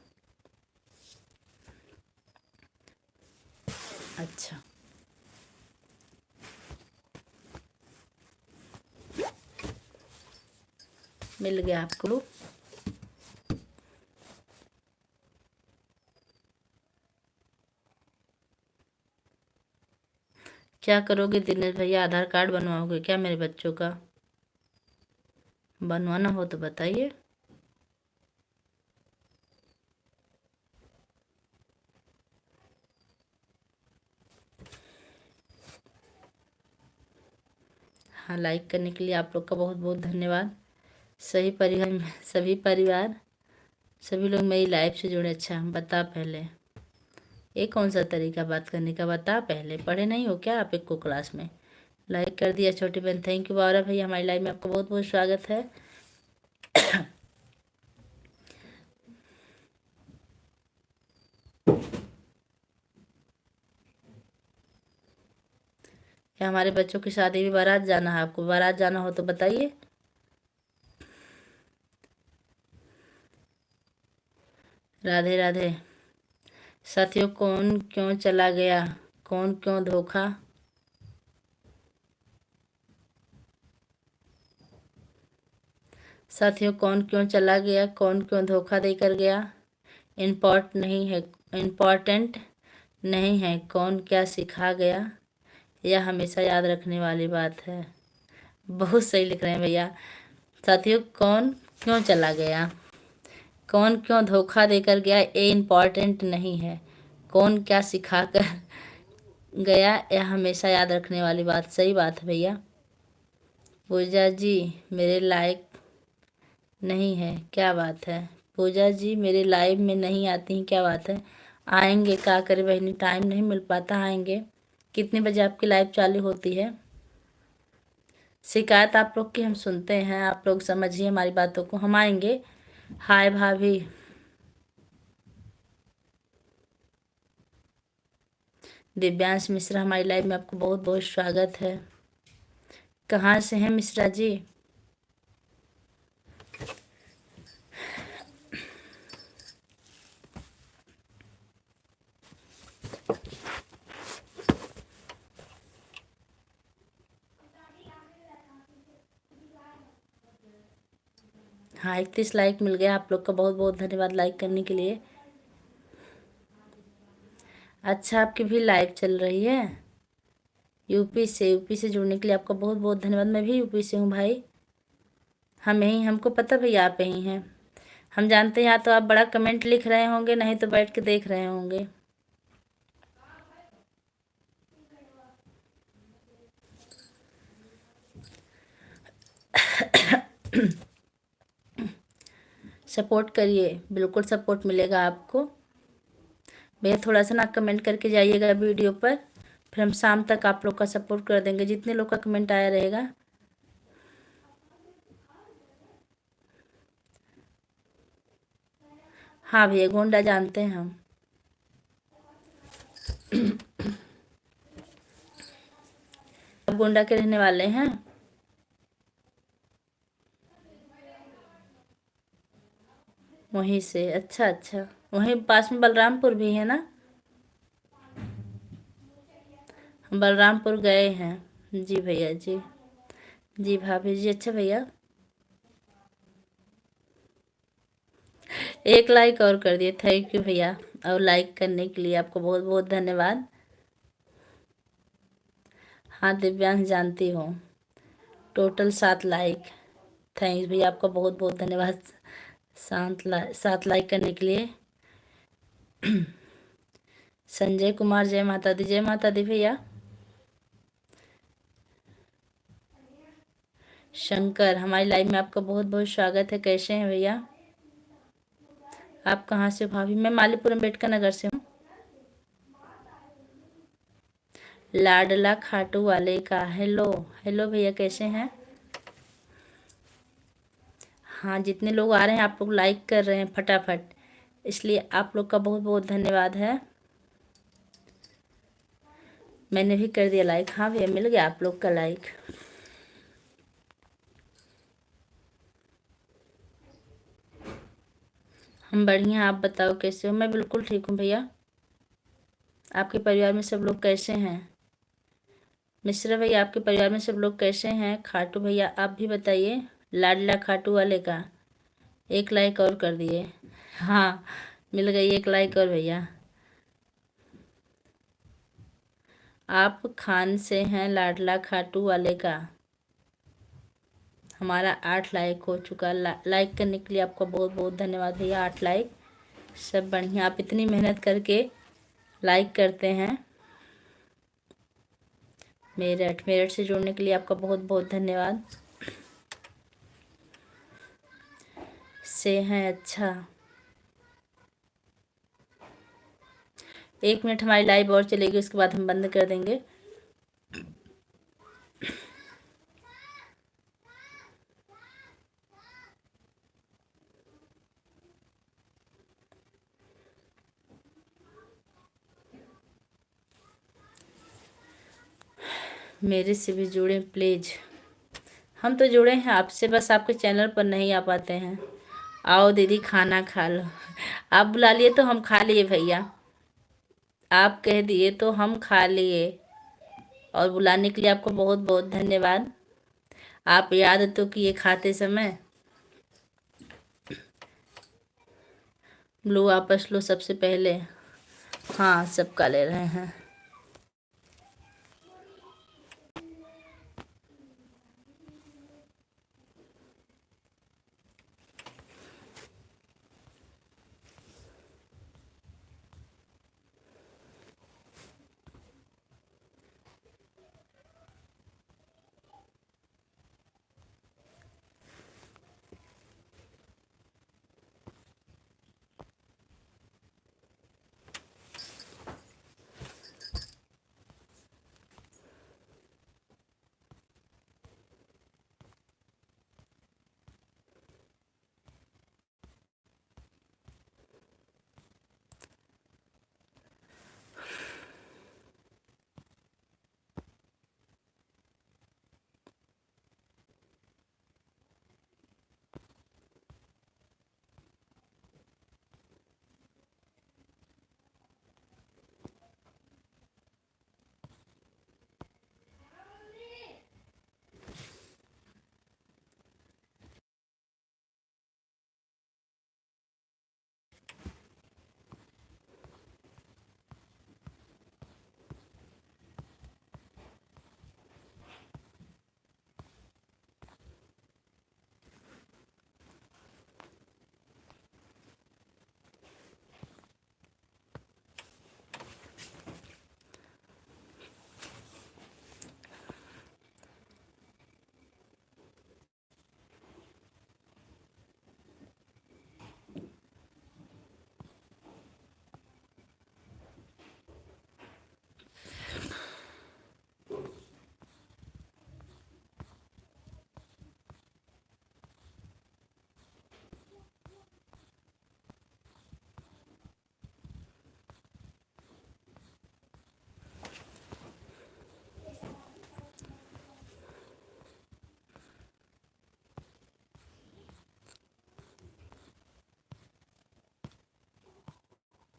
अच्छा, मिल गया आपको। क्या करोगे दिनेश भैया, आधार कार्ड बनवाओगे क्या मेरे बच्चों का? बनवाना हो तो बताइए। हाँ, लाइक करने के लिए आप लोग का बहुत बहुत धन्यवाद। सभी परिवार सभी लोग मेरी लाइफ से जुड़े। अच्छा बता पहले, ये कौन सा तरीका बात करने का? बता पहले, पढ़े नहीं हो क्या आप एक को क्लास में? लाइक कर दिया छोटी बहन, थैंक यू। बावरा भैया हमारी लाइफ में आपका बहुत बहुत स्वागत है। या हमारे बच्चों की शादी में बारात जाना है, आपको बारात जाना हो तो बताइए। राधे राधे। साथियों कौन क्यों चला गया, कौन क्यों धोखा? साथियों कौन क्यों चला गया, कौन क्यों धोखा देकर गया? इम्पोर्टेंट नहीं है कौन क्या सिखा गया, यह हमेशा याद रखने वाली बात है। बहुत सही लिख रहे हैं भैया। साथियों कौन क्यों चला गया, कौन क्यों धोखा देकर गया, ये इम्पोर्टेंट नहीं है कौन क्या सिखा कर गया, यह हमेशा याद रखने वाली बात। सही बात है भैया। पूजा जी मेरे लायक नहीं है, क्या बात है? पूजा जी मेरे लाइव में नहीं आती हैं, क्या बात है? आएंगे, क्या करें बहनी, टाइम नहीं मिल पाता, आएंगे। कितने बजे आपकी लाइव चालू होती है? शिकायत आप लोग की हम सुनते हैं, आप लोग समझिए हमारी बातों को, हम आएंगे। हाय भाभी। दिव्यांश मिश्रा हमारी लाइव में आपको बहुत बहुत स्वागत है। कहाँ से हैं मिश्रा जी? हाँ, 31 लाइक मिल गया, आप लोग का बहुत बहुत धन्यवाद लाइक करने के लिए। अच्छा आपकी भी लाइव चल रही है? यूपी से जुड़ने के लिए आपका बहुत बहुत धन्यवाद। मैं भी यूपी से हूँ भाई। हम यहीं, हमको पता भैया आप यहीं हैं, हम जानते हैं। या तो आप बड़ा कमेंट लिख रहे होंगे, नहीं तो बैठ के देख रहे होंगे। सपोर्ट करिए, बिल्कुल सपोर्ट मिलेगा आपको भैया। थोड़ा सा ना कमेंट करके जाइएगा वीडियो पर, फिर हम शाम तक आप लोग का सपोर्ट कर देंगे, जितने लोग का कमेंट आया रहेगा। हाँ भैया, गोंडा जानते हैं हम। आप गोंडा के रहने वाले हैं? वहीं से, अच्छा अच्छा। वहीं पास में बलरामपुर भी है ना? हम बलरामपुर गए हैं। जी भैया जी। जी भाभी जी। अच्छा भैया, एक लाइक और कर दिए, थैंक यू भैया। और लाइक करने के लिए आपको बहुत बहुत धन्यवाद। हाँ दिव्यांश जानती हूँ। Total 7 like. थैंक्स भैया, आपका बहुत बहुत धन्यवाद 7 लाइक करने के लिए। संजय कुमार, जय माता दी, जय माता दी भैया। शंकर हमारी लाइव में आपका बहुत बहुत स्वागत है। कैसे हैं भैया? आप कहाँ से हो भाभी? मैं मालीपुरम अम्बेडकर नगर से हूँ। लाडला खाटू वाले का हेलो। हेलो भैया, कैसे हैं? हाँ, जितने लोग आ रहे हैं आप लोग लाइक कर रहे हैं फटाफट, इसलिए आप लोग का बहुत बहुत धन्यवाद है। मैंने भी कर दिया लाइक। हाँ भैया, मिल गया आप लोग का लाइक। हम बढ़िया, आप बताओ कैसे हो? मैं बिल्कुल ठीक हूँ भैया। आपके परिवार में सब लोग कैसे हैं? मिश्रा भैया, आपके परिवार में सब लोग कैसे हैं? खाटू भैया आप भी बताइए। लाडला खाटू वाले का एक लाइक और कर दिए। हाँ, मिल गई एक लाइक और भैया। आप खान से हैं लाडला खाटू वाले का। हमारा 8 लाइक हो चुका। लाइक करने के लिए आपका बहुत बहुत धन्यवाद भैया। 8 लाइक, सब बढ़िया। आप इतनी मेहनत करके लाइक करते हैं। मेरठ, मेरठ से जुड़ने के लिए आपका बहुत बहुत धन्यवाद। से हैं, अच्छा। 1 मिनट हमारी लाइव और चलेगी, उसके बाद हम बंद कर देंगे। मेरे से भी जुड़े प्लीज़। हम तो जुड़े हैं आपसे, बस आपके चैनल पर नहीं आ पाते हैं। आओ दीदी खाना खा लो। आप बुला लिए तो हम खा लिए भैया। आप कह दिए तो हम खा लिए। और बुलाने के लिए आपको बहुत बहुत धन्यवाद। आप याद तो किए खाते समय। लो वापस लो सबसे पहले। हाँ, सबका ले रहे हैं।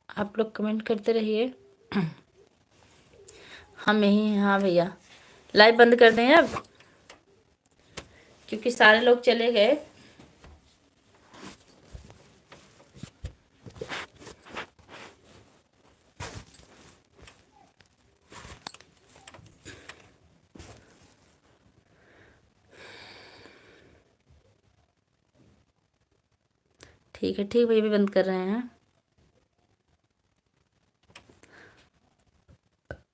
आप लोग कमेंट करते रहिए। हम यहीं हैं। हाँ भैया, लाइव बंद कर दें अब, क्योंकि सारे लोग चले गए। ठीक है, ठीक भैया, भी बंद कर रहे हैं।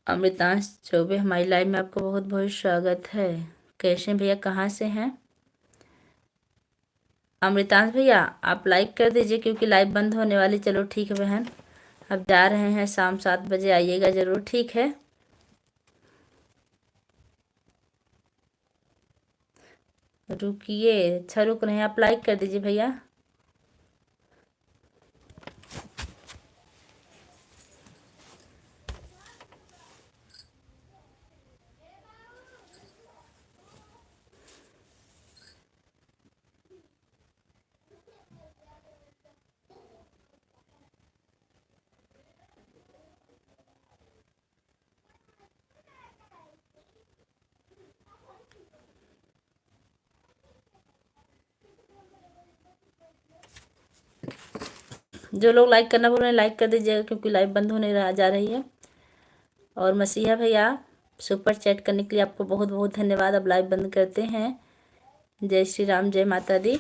अमृतांश चौबे, हमारी लाइव में आपका बहुत बहुत स्वागत है। कैसे हैं भैया, कहाँ से हैं? अमृतांश भैया आप लाइक कर दीजिए क्योंकि लाइव बंद होने वाली। चलो ठीक है बहन, अब जा रहे हैं, शाम 7 बजे आइएगा ज़रूर, ठीक है। रुकिए, अच्छा रुक रहे हैं, आप लाइक कर दीजिए भैया। जो लोग लाइक करना बोल रहे हैं लाइक कर दीजिएगा क्योंकि लाइव बंद होने जा रही है। और मसीहा भैया सुपर चैट करने के लिए आपको बहुत बहुत धन्यवाद। अब लाइव बंद करते हैं। जय श्री राम, जय माता दी।